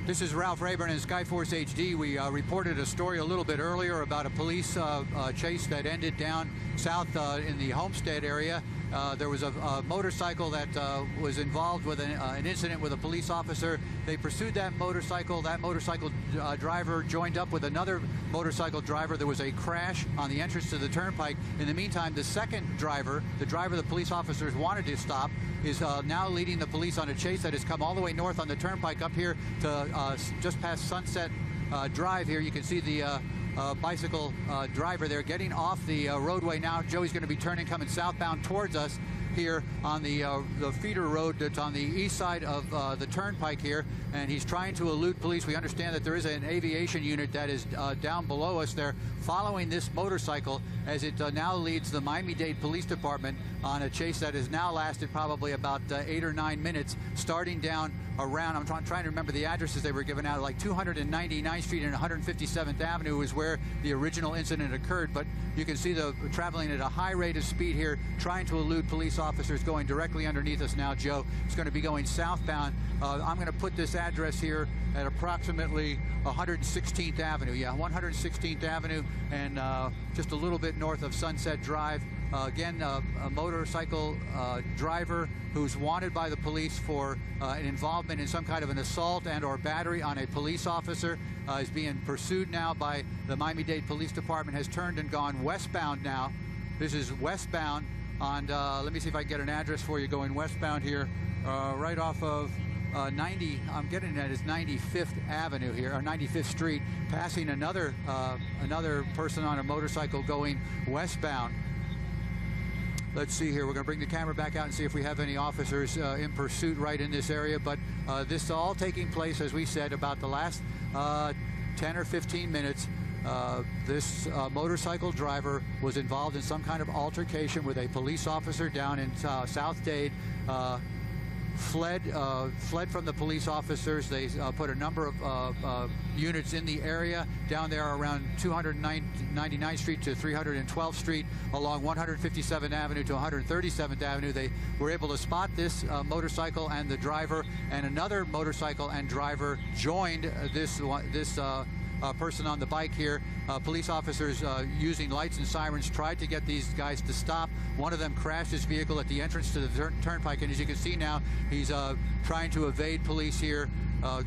This is Ralph Rayburn in Skyforce HD. We reported a story a little bit earlier about a police chase that ended down south in the Homestead area. There was a motorcycle that was involved with an incident with a police officer. They pursued that motorcycle. That motorcycle driver joined up with another motorcycle driver. There was a crash on the entrance to the turnpike. In the meantime, the second driver, the driver the police officers wanted to stop, is now leading the police on a chase that has come all the way north on the turnpike up here to just past Sunset Drive here. You can see the bicycle driver there getting off the roadway now. Joey's going to be turning, coming southbound towards us here on the feeder road that's on the east side of the turnpike here, and he's trying to elude police. We understand that there is an aviation unit that is down below us there following this motorcycle as it now leads the Miami-Dade Police Department on a chase that has now lasted probably about 8 or 9 minutes, starting down around, I'm trying to remember the addresses they were given out, like 299th Street and 157th Avenue is where the original incident occurred. But you can see the traveling at a high rate of speed here, trying to elude police officers, going directly underneath us now, Joe. It's going to be going southbound. I'm going to put this address here at approximately 116th Avenue. Yeah, 116th Avenue, and just a little bit north of Sunset Drive. Again, a motorcycle driver who's wanted by the police for an involvement in some kind of an assault and or battery on a police officer is being pursued now by the Miami-Dade Police Department, has turned and gone westbound now. This is westbound on, let me see if I can get an address for you going westbound here, right off of 90, I'm getting that is 95th Avenue here, or 95th Street, passing another person on a motorcycle going westbound. Let's see here. We're going to bring the camera back out and see if we have any officers in pursuit right in this area. But this is all taking place, as we said, about the last 10 or 15 minutes. This motorcycle driver was involved in some kind of altercation with a police officer down in South Dade. Fled from the police officers. They put a number of units in the area down there around 299th Street to 312th Street, along 157th Avenue to 137th Avenue. They were able to spot this motorcycle and the driver, and another motorcycle and driver joined this person on the bike here. Police officers using lights and sirens tried to get these guys to stop. One of them crashed his vehicle at the entrance to the turnpike, and as you can see now, he's trying to evade police here,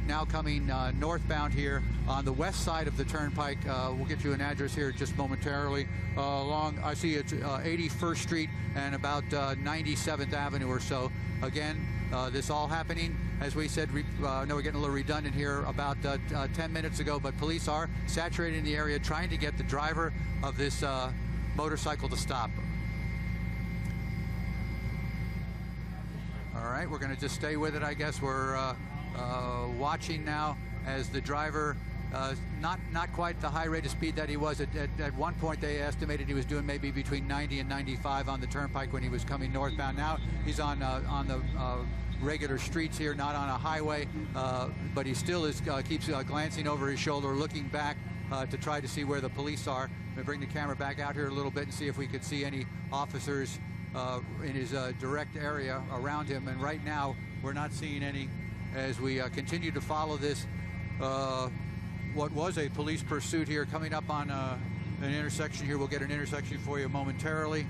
now coming northbound here on the west side of the turnpike. We'll get you an address here just momentarily. Along, I see it's 81st Street and about 97th Avenue or so. Again, this all happening, as we said, I know we're getting a little redundant here, about 10 minutes ago, but police are saturating the area, trying to get the driver of this motorcycle to stop. All right, we're going to just stay with it, I guess. We're watching now as the driver, not quite the high rate of speed that he was. At one point, they estimated he was doing maybe between 90 and 95 on the turnpike when he was coming northbound. Now he's on the regular streets here, not on a highway, but he still keeps glancing over his shoulder, looking back to try to see where the police are. I'm going to bring the camera back out here a little bit and see if we could see any officers in his direct area around him. And right now, we're not seeing any as we continue to follow this, what was a police pursuit here, coming up on an intersection here. We'll get an intersection for you momentarily.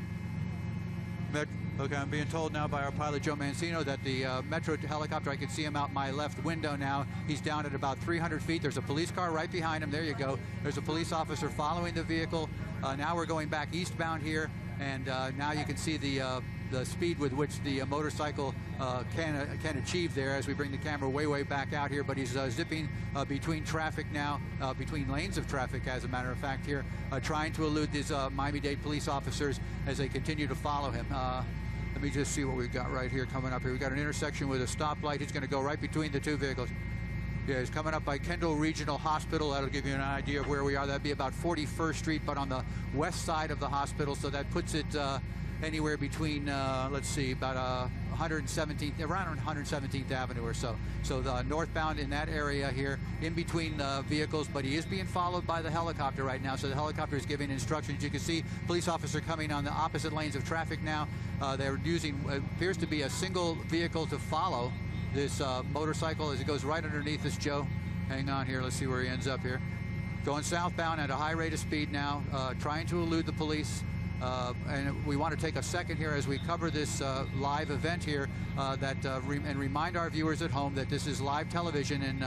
Okay, I'm being told now by our pilot, Joe Mancino, that the Metro helicopter, I can see him out my left window now. He's down at about 300 feet. There's a police car right behind him. There you go. There's a police officer following the vehicle. Now we're going back eastbound here, and now you can see the speed with which the motorcycle can achieve there as we bring the camera way back out here. But he's zipping between traffic now, between lanes of traffic, as a matter of fact, here, trying to elude these Miami-Dade police officers as they continue to follow him. Let me just see what we've got right here coming up here. We've got an intersection with a stoplight. He's going to go right between the two vehicles. Yeah, he's coming up by Kendall Regional Hospital. That'll give you an idea of where we are. That'd be about 41st Street, but on the west side of the hospital. So that puts it anywhere between, let's see, about 117th, around 117th Avenue or so. So the northbound in that area here, in between the vehicles, but he is being followed by the helicopter right now. So the helicopter is giving instructions. You can see police officer coming on the opposite lanes of traffic now. They're using, appears to be a single vehicle to follow this motorcycle as it goes right underneath us, Joe. Hang on here. Let's see where he ends up here. Going southbound at a high rate of speed now, trying to elude the police. And we want to take a second here as we cover this live event here and remind our viewers at home that this is live television, and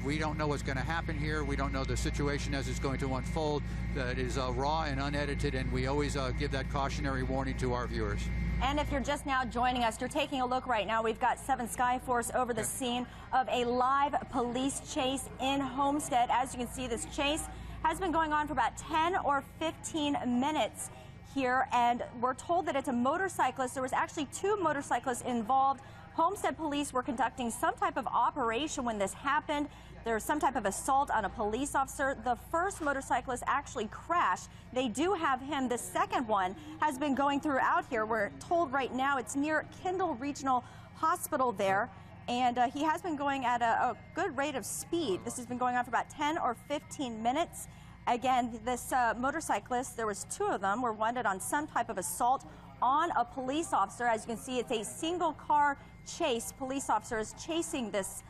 we don't know what's going to happen here. We don't know the situation as it's going to unfold. It is raw and unedited, and we always give that cautionary warning to our viewers. And if you're just now joining us, you're taking a look right now. We've got 7 Skyforce over the scene of a live police chase in Homestead. As you can see, this chase has been going on for about 10 or 15 minutes here, and we're told that it's a motorcyclist. There was actually 2 motorcyclists involved. Homestead police were conducting some type of operation when this happened. There was some type of assault on a police officer. The first motorcyclist actually crashed. They do have him. The second one has been going throughout here. We're told right now it's near Kendall Regional Hospital there, and he has been going at a good rate of speed. This has been going on for about 10 or 15 minutes. Again, this motorcyclist, there was 2 of them, were wanted on some type of assault on a police officer. As you can see, it's a single car chase. Police officers chasing this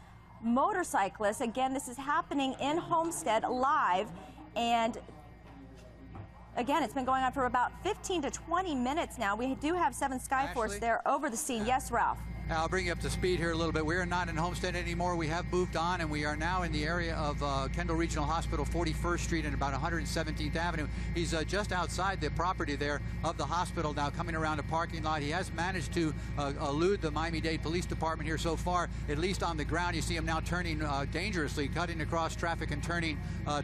motorcyclist. Again, this is happening in Homestead live, and again, it's been going on for about 15 to 20 minutes now. We do have 7 Skyforce there over the scene. Yes, Ralph? I'll bring you up to speed here a little bit. We are not in Homestead anymore. We have moved on, and we are now in the area of Kendall Regional Hospital, 41st Street and about 117th Avenue. He's just outside the property there of the hospital now, coming around a parking lot. He has managed to elude the Miami-Dade Police Department here so far, at least on the ground. You see him now turning dangerously, cutting across traffic and turning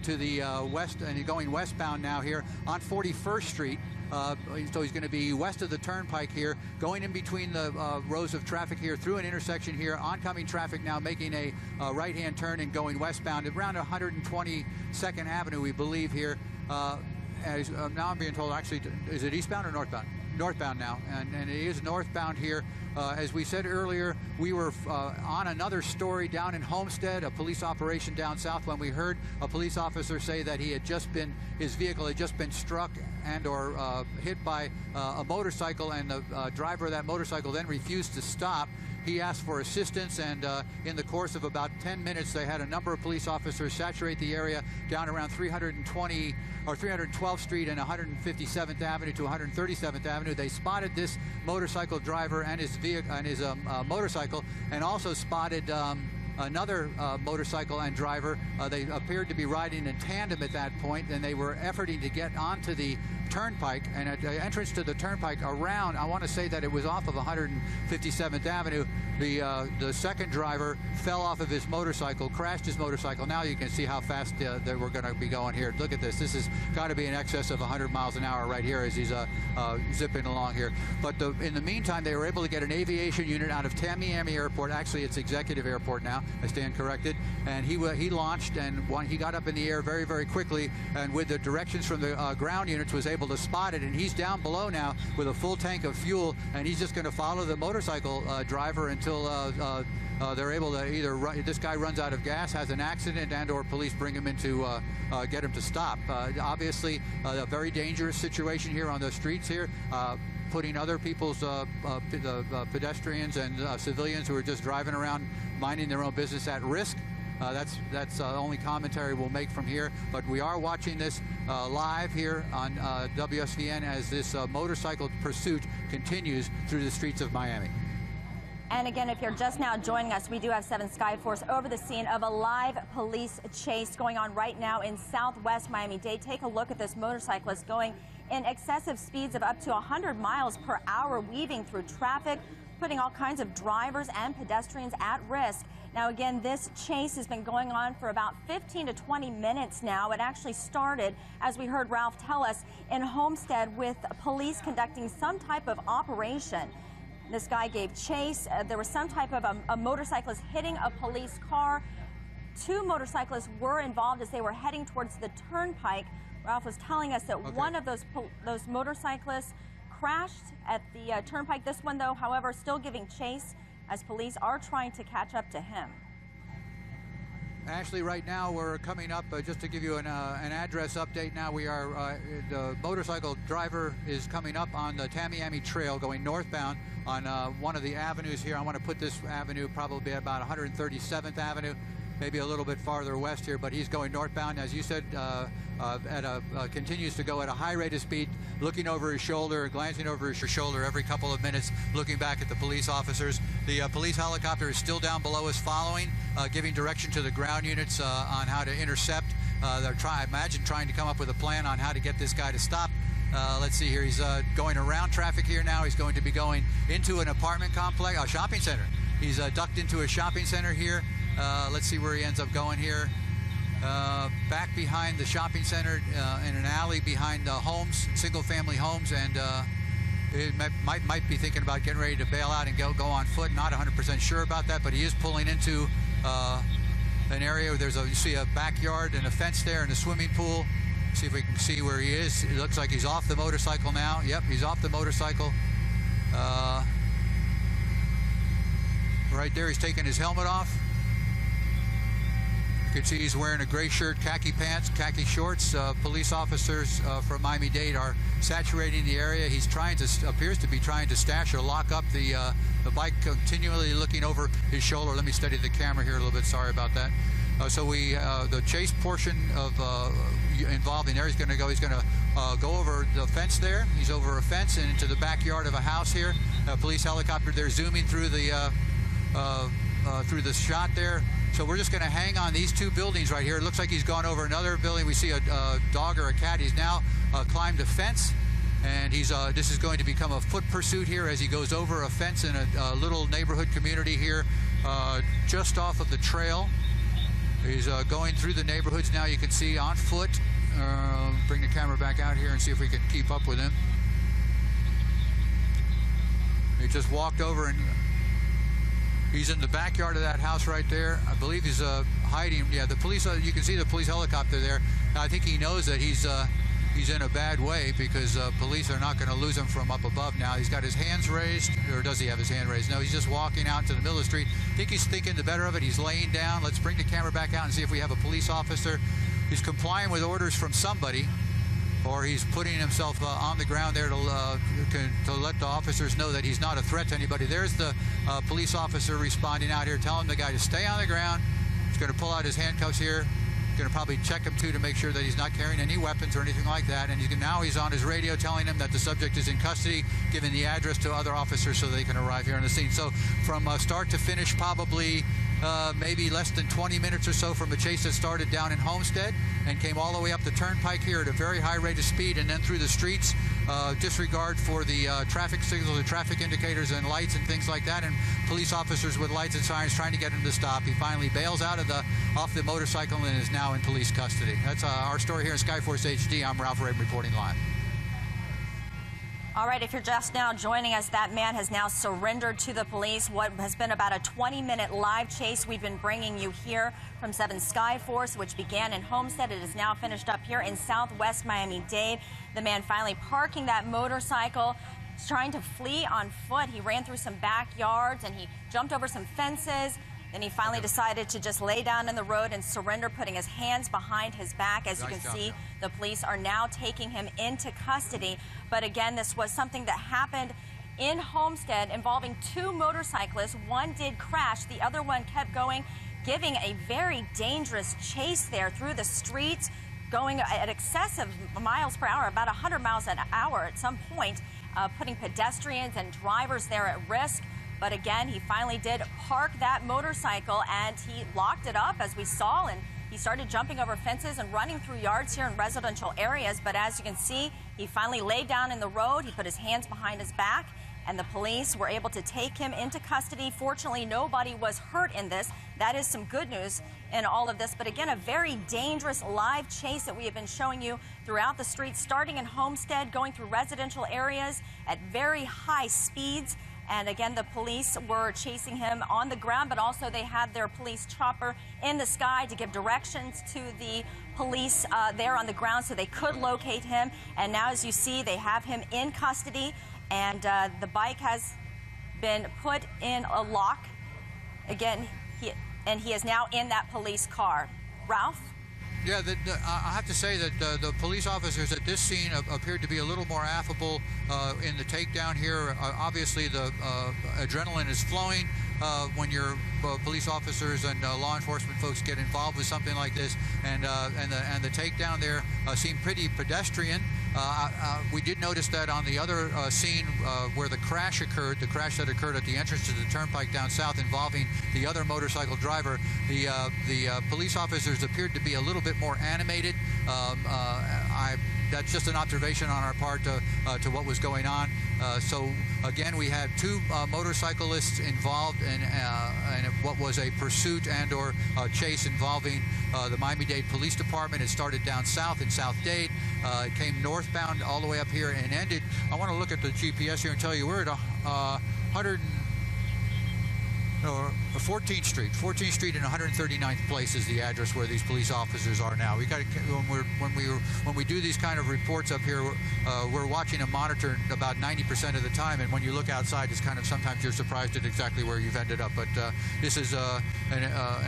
to the west, and going westbound now here on 41st Street. So he's going to be west of the turnpike here, going in between the rows of traffic here through an intersection here. Oncoming traffic now making a right-hand turn and going westbound around 122nd Avenue, we believe here. Now I'm being told, actually, is it eastbound or northbound? Northbound now, and it is northbound here. As we said earlier, we were on another story down in Homestead, a police operation down south, when we heard a police officer say that his vehicle had just been struck and or hit by a motorcycle, and the driver of that motorcycle then refused to stop. He asked for assistance, and in the course of about 10 minutes, they had a number of police officers saturate the area down around 320 or 312th Street and 157th Avenue to 137th Avenue. They spotted this motorcycle driver and his vehicle and his motorcycle, and also spotted another motorcycle and driver. They appeared to be riding in tandem at that point, and they were efforting to get onto the turnpike, and at the entrance to the turnpike around, I want to say that it was off of 157th Avenue, the second driver fell off of his motorcycle, crashed his motorcycle. Now you can see how fast they were going to be going here. Look at this. This has got to be in excess of 100 miles an hour right here as he's zipping along here. But in the meantime, they were able to get an aviation unit out of Tamiami Airport. Actually, it's Executive Airport now. I stand corrected. And he launched, and he got up in the air very, very quickly, and with the directions from the ground units was able to spot it. And he's down below now with a full tank of fuel, and he's just going to follow the motorcycle driver until they're able to either this guy runs out of gas, has an accident, and or police bring him in to get him to stop. Obviously, a very dangerous situation here on the streets here. Putting other people's pedestrians and civilians who are just driving around minding their own business at risk. That's the only commentary we'll make from here. But we are watching this live here on WSVN as this motorcycle pursuit continues through the streets of Miami. And again, if you're just now joining us, we do have 7 Skyforce over the scene of a live police chase going on right now in southwest Miami-Dade. Take a look at this motorcyclist going in excessive speeds of up to 100 miles per hour, weaving through traffic, putting all kinds of drivers and pedestrians at risk. Now, again, this chase has been going on for about 15 to 20 minutes now. It actually started, as we heard Ralph tell us, in Homestead with police conducting some type of operation. This guy gave chase. There was some type of a motorcyclist hitting a police car. 2 motorcyclists were involved as they were heading towards the turnpike. Ralph was telling us that one of those motorcyclists crashed at the turnpike. This one, though, however, still giving chase as police are trying to catch up to him. Ashley, right now we're coming up, just to give you an address update now, we are, the motorcycle driver is coming up on the Tamiami Trail going northbound on one of the avenues here. I want to put this avenue probably about 137th Avenue. maybe a little bit farther west here, but he's going northbound, as you said, continues to go at a high rate of speed, looking over his shoulder, glancing over his shoulder every couple of minutes, looking back at the police officers. The police helicopter is still down below us following, giving direction to the ground units on how to intercept. They're trying to come up with a plan on how to get this guy to stop. Let's see here, he's going around traffic here now. He's going to be going into an apartment complex, a shopping center. He's ducked into a shopping center here. Let's see where he ends up going here. Back behind the shopping center in an alley behind homes, single-family homes, and it might be thinking about getting ready to bail out and go on foot. Not 100% sure about that, but he is pulling into an area where you see a backyard and a fence there and a swimming pool. See if we can see where he is. It looks like he's off the motorcycle now. Yep, he's off the motorcycle. Right there, he's taking his helmet off. You can see he's wearing a gray shirt, khaki pants, khaki shorts. Police officers from Miami-Dade are saturating the area. He's appears to be trying to stash or lock up the bike, continually looking over his shoulder. Let me steady the camera here a little bit. Sorry about that. The chase portion of involved in there, he's going to go over the fence there. He's over a fence and into the backyard of a house here. A police helicopter there zooming through the shot there. So we're just going to hang on these two buildings right here. It looks like he's gone over another building. We see a dog or a cat. He's now climbed a fence, and this is going to become a foot pursuit here as he goes over a fence in a little neighborhood community here just off of the trail. He's going through the neighborhoods now. You can see on foot. Bring the camera back out here and see if we can keep up with him. He just walked over and he's in the backyard of that house right there. I believe he's hiding. Yeah, the police. You can see the police helicopter there. I think he knows that he's in a bad way because police are not going to lose him from up above now. He's got his hands raised, or does he have his hand raised? No, he's just walking out to the middle of the street. I think he's thinking the better of it. He's laying down. Let's bring the camera back out and see if we have a police officer. He's complying with orders from somebody, or he's putting himself on the ground there to let the officers know that he's not a threat to anybody. There's the police officer responding out here, telling the guy to stay on the ground. He's going to pull out his handcuffs here. Going to probably check him too to make sure that he's not carrying any weapons or anything like that. And now he's on his radio telling him that the subject is in custody, giving the address to other officers so they can arrive here on the scene. So from start to finish, probably maybe less than 20 minutes or so from a chase that started down in Homestead and came all the way up the turnpike here at a very high rate of speed and then through the streets. Disregard for the traffic signals, the traffic indicators and lights and things like that, and police officers with lights and sirens trying to get him to stop. He finally bails off the motorcycle and is now in police custody. That's our story here in Skyforce HD. I'm Ralph Raven reporting live. All right, if you're just now joining us, that man has now surrendered to the police. What has been about a 20-minute live chase we've been bringing you here from 7 Skyforce, which began in Homestead. It is now finished up here in Southwest Miami-Dade. The man finally parking that motorcycle, trying to flee on foot. He ran through some backyards and he jumped over some fences. Then he finally decided to just lay down in the road and surrender, putting his hands behind his back. As you can see, the police are now taking him into custody. But again, this was something that happened in Homestead involving two motorcyclists. One did crash. The other one kept going, giving a very dangerous chase there through the streets, going at excessive miles per hour, about 100 miles an hour at some point, putting pedestrians and drivers there at risk. But again, he finally did park that motorcycle and he locked it up, as we saw, and he started jumping over fences and running through yards here in residential areas. But as you can see, he finally laid down in the road. He put his hands behind his back, and the police were able to take him into custody. Fortunately, nobody was hurt in this. That is some good news in all of this. But again, a very dangerous live chase that we have been showing you throughout the streets, starting in Homestead, going through residential areas at very high speeds. And again, the police were chasing him on the ground, but also they had their police chopper in the sky to give directions to the police there on the ground so they could locate him. And now, as you see, they have him in custody, and the bike has been put in a lock. Again, he is now in that police car. Ralph? Yeah, I have to say that the police officers at this scene appeared to be a little more affable in the takedown here. Obviously, the adrenaline is flowing. when your police officers and law enforcement folks get involved with something like this, and the takedown there seemed pretty pedestrian. We did notice that on the other scene where the crash occurred, the crash that occurred at the entrance to the turnpike down south involving the other motorcycle driver, the police officers appeared to be a little bit more animated. That's just an observation on our part to what was going on. So again, we had two motorcyclists involved in what was a pursuit and/or chase involving the Miami-Dade Police Department. It started down south in South Dade. It came northbound all the way up here and ended. I want to look at the GPS here and tell you we're at 14th Street and 139th place is the address where these police officers are now. We got when we do these kind of reports up here, we're watching a monitor about 90% of the time, and when you look outside, it's kind of sometimes you're surprised at exactly where you've ended up. But this is an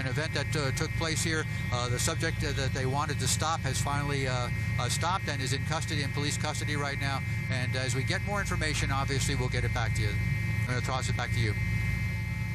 event that took place here. The subject that they wanted to stop has finally stopped and is in custody, in police custody right now. And as we get more information, obviously we'll get it back to you. I'm going to toss it back to you.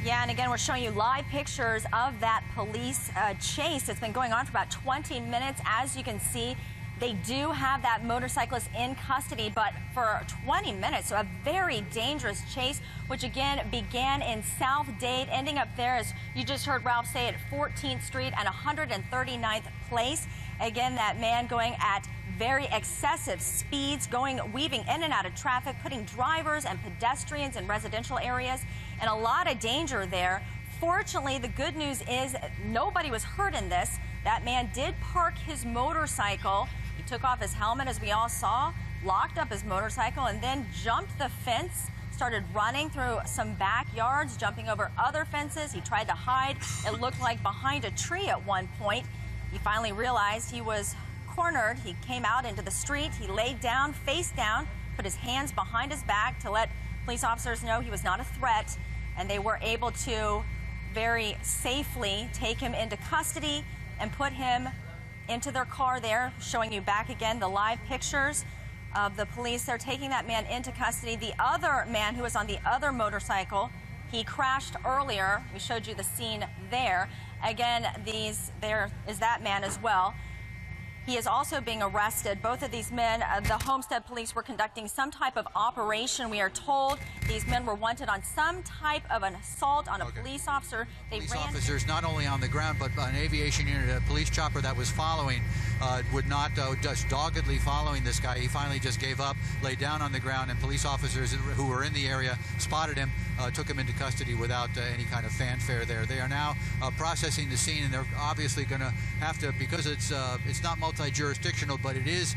Yeah, and again, we're showing you live pictures of that police chase. It's been going on for about 20 minutes. As you can see, they do have that motorcyclist in custody, but for 20 minutes, so a very dangerous chase, which again began in South Dade, ending up there, as you just heard Ralph say, at 14th Street and 139th Place. Again, that man going at very excessive speeds, weaving in and out of traffic, putting drivers and pedestrians in residential areas in a lot of danger there. Fortunately, the good news is nobody was hurt in this. That man did park his motorcycle. He took off his helmet, as we all saw, locked up his motorcycle, and then jumped the fence, started running through some backyards, jumping over other fences. He tried to hide. It looked like behind a tree at one point. He finally realized he was cornered. He came out into the street. He laid down, face down, put his hands behind his back to let police officers know he was not a threat, and they were able to very safely take him into custody and put him into their car there, showing you back again the live pictures of the police. They're taking that man into custody. The other man who was on the other motorcycle, he crashed earlier. We showed you the scene there. Again, there is that man as well. He is also being arrested. Both of these men, the Homestead police were conducting some type of operation. We are told these men were wanted on some type of an assault on a police officer. Police officers not only on the ground, but an aviation unit, a police chopper that was following, would not just doggedly following this guy. He finally just gave up, laid down on the ground, and police officers who were in the area spotted him, took him into custody without any kind of fanfare there. They are now processing the scene, and they're obviously going to have to, because it's not multi-jurisdictional, but it is,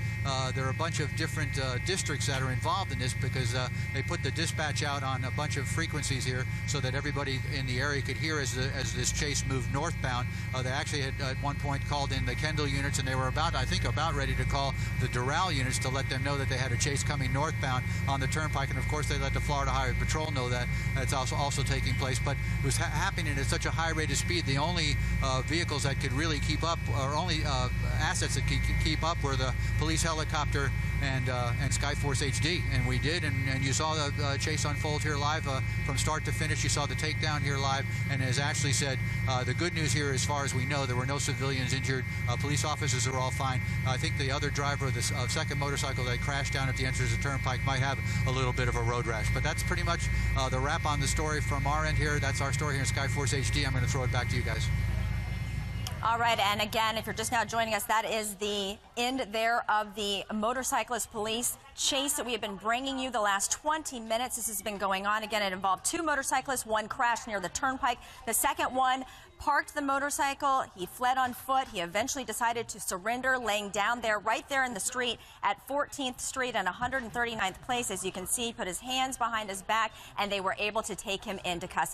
there are a bunch of different districts that are involved in this, because they put the dispatch out on a bunch of frequencies here so that everybody in the area could hear as this chase moved northbound. They actually had at one point called in the Kendall units, and they were about ready to call the Doral units to let them know that they had a chase coming northbound on the turnpike. And of course they let the Florida Highway Patrol know that it's also taking place. But it was happening at such a high rate of speed, the only vehicles that could really keep up, or only assets that could keep up, were the police helicopter and Skyforce HD, and we did, and you saw the chase unfold here live from start to finish. You saw the takedown here live, and as Ashley said, the good news here, as far as we know, there were no civilians injured. Police officers are all fine. I think the other driver of this second motorcycle that crashed down at the entrance of the turnpike might have a little bit of a road rash, but that's pretty much the wrap on the story from our end here. That's our story here in Skyforce HD. I'm going to throw it back to you guys. All right, and again, if you're just now joining us, that is the end there of the motorcyclist police chase that we have been bringing you the last 20 minutes. This has been going on. Again, it involved two motorcyclists. One crashed near the turnpike. The second one parked the motorcycle. He fled on foot. He eventually decided to surrender, laying down there, right there in the street at 14th Street and 139th Place. As you can see, put his hands behind his back, and they were able to take him into custody.